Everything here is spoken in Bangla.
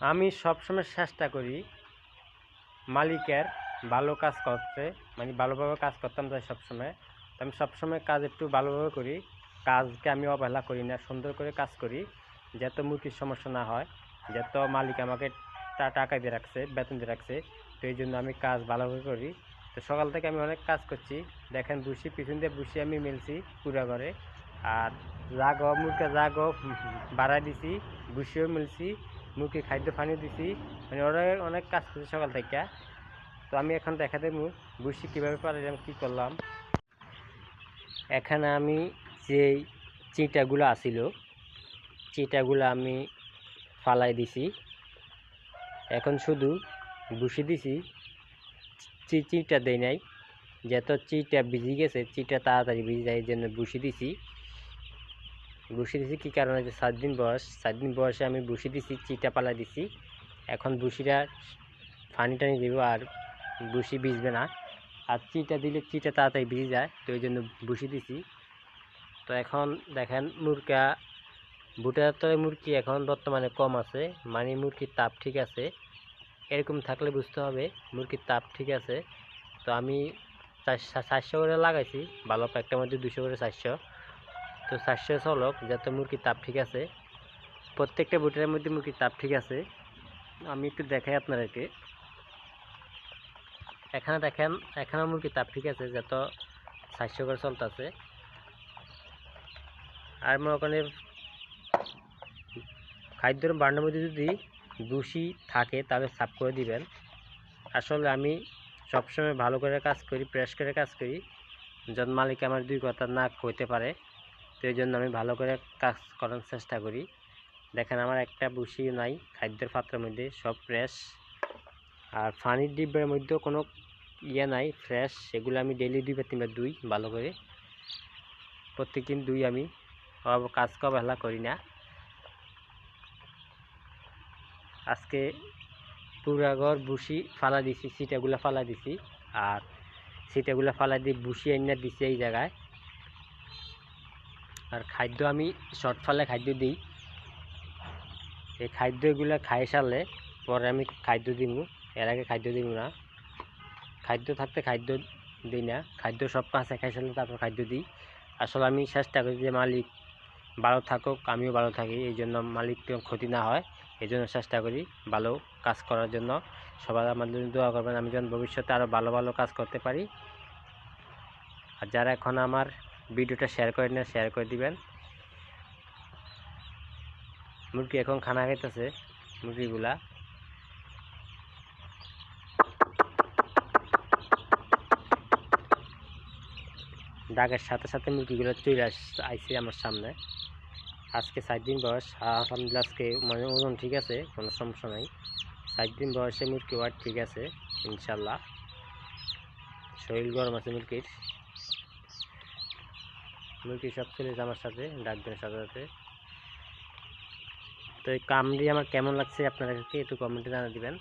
আমি সবসময় চেষ্টা করি মালিকের ভালো কাজ করতে, মানে ভালোভাবে কাজ করতাম চাই সবসময়। তো আমি সবসময় কাজ একটু ভালোভাবে করি, কাজকে আমি অবহেলা করি না, সুন্দর করে কাজ করি, যাতে মুরগির সমস্যা না হয়, যাতে মালিক আমাকে টাকা দিয়ে রাখছে, বেতন দিয়ে রাখছে। তো এই জন্য আমি কাজ ভালোভাবে করি। তো সকাল থেকে আমি অনেক কাজ করছি, দেখেন বুসি পিছন দিয়ে বুসি আমি মিলছি পুরা ঘরে, আর জাগো মুরগা জাগো বাড়াই দিছি, বুসিও মিলছি, মুরগি খাদ্য পানি দিছি, মানে ওরা অনেক কাজ করছি সকাল থেকে। তো আমি এখন দেখা দেবো বুসি কীভাবে পারলাম, কী করলাম। এখানে আমি যে চিঁটাগুলো আসিল, চিঁটাগুলো আমি ফালাই দিছি, এখন শুধু বুসি দিছি, চিঁটা দেই নাই, যত চিঁটা ভিজে গেছে, চিঁটা তাড়াতাড়ি ভিজে যায়, এই জন্য বুসি দিছি। কী কারণে, যে 7 দিন বয়স, 7 দিন বয়সে আমি বুসি দিছি, চিঁটা পালাই দিছি। এখন বুসিটা পানি টানি দেবো, আর বুসি ভিজবে না, আর চিঁটা দিলে চিঁটা তাড়াতাড়ি ভিজে যায়, তো ওই জন্য বুসি দিছি। তো এখন দেখেন ভুটার তলে মুরগি এখন বর্তমানে কম আছে, মানে মুরগির তাপ ঠিক আছে, এরকম থাকলে বুঝতে হবে মুরগির তাপ ঠিক আছে। তো আমি 400 করে লাগাইছি, ভালো প্যাকটার মধ্যে 200 করে 400, তো 400 চলক, যাতে মুরগির তাপ ঠিক আছে। প্রত্যেকটা ভুটারের মধ্যে মুরগির তাপ ঠিক আছে। আমি একটু দেখাই আপনাদেরকে, এখানে দেখেন, এখানে মুরগির তাপ ঠিক আছে, যত 400 করে চলতেছে। আর মনে করেন খাদ্যের বান্ডার মধ্যে যদি বুসি থাকে তাহলে সাফ করে দিবেন। আসলে আমি সবসময় ভালো করে কাজ করি, প্রেস করে কাজ করি, যখন মালিক আমার 2 কথা না কইতে পারে, তো এই জন্য আমি ভালো করে কাজ করার চেষ্টা করি। দেখেন আমার একটা বুসি নাই খাদ্যের পাত্রের মধ্যে, সব ফ্রেশ, আর পানির ডিব্বার মধ্যেও কোনো নাই, ফ্রেশ। সেগুলো আমি ডেইলি 2 বা 3 বার ধুই ভালো করে, প্রত্যেকদিন ধুই আমি, কাজকে অবহেলা করি না। আজকে পুরা ঘর বুসি ফালা দিছি, সিটাগুলো ফালা দিছি, আর সিটাগুলো ফালা দিয়ে বুসি এনে দিছি এই জায়গায়। আর খাদ্য আমি শর্ট ফালে খাদ্য দিই, এই খাদ্যগুলো খাই সারলে পরে আমি খাদ্য দিব, এর আগে খাদ্য দিব না। খাদ্য থাকতে খাদ্য দিই না, খাদ্য সব কাছে খাই সারলে তারপর খাদ্য দিই। আসলে আমি চেষ্টা করি যে মালিক ভালো থাকুক, আমিও ভালো থাকি, এই জন্য মালিককে ক্ষতি না হয়, এই জন্য চেষ্টা করি ভালো কাজ করার জন্য। সবাই আমার জন্য দোয়া করবেন, আমি যেন ভবিষ্যতে আরও ভালো ভালো কাজ করতে পারি। আর যারা এখন আমার ভিডিওটা শেয়ার করেন না, শেয়ার করে দিবেন। মুরগি এখন খানা খাইতেছে, মুরগিগুলা ডাকের সাথে সাথে মুরগিগুলো চলে আইছে আমার সামনে। আজকে 7 দিন বয়স, আলহামদুলিল্লাহ আজকে মানে ওজন ঠিক আছে, কোনো সমস্যা নাই। 7 দিন বয়সে মুরগি ওয়াট ঠিক আছে ইনশাল্লাহ, শরীর গরম আছে মুরগির। মুরগি সব চলেছে আমার সাথে, ডাকবেন সাথে সাথে। তো এই কামড়ি আমার কেমন লাগছে আপনাদেরকে একটু কমেন্টে জানিয়ে দিবেন।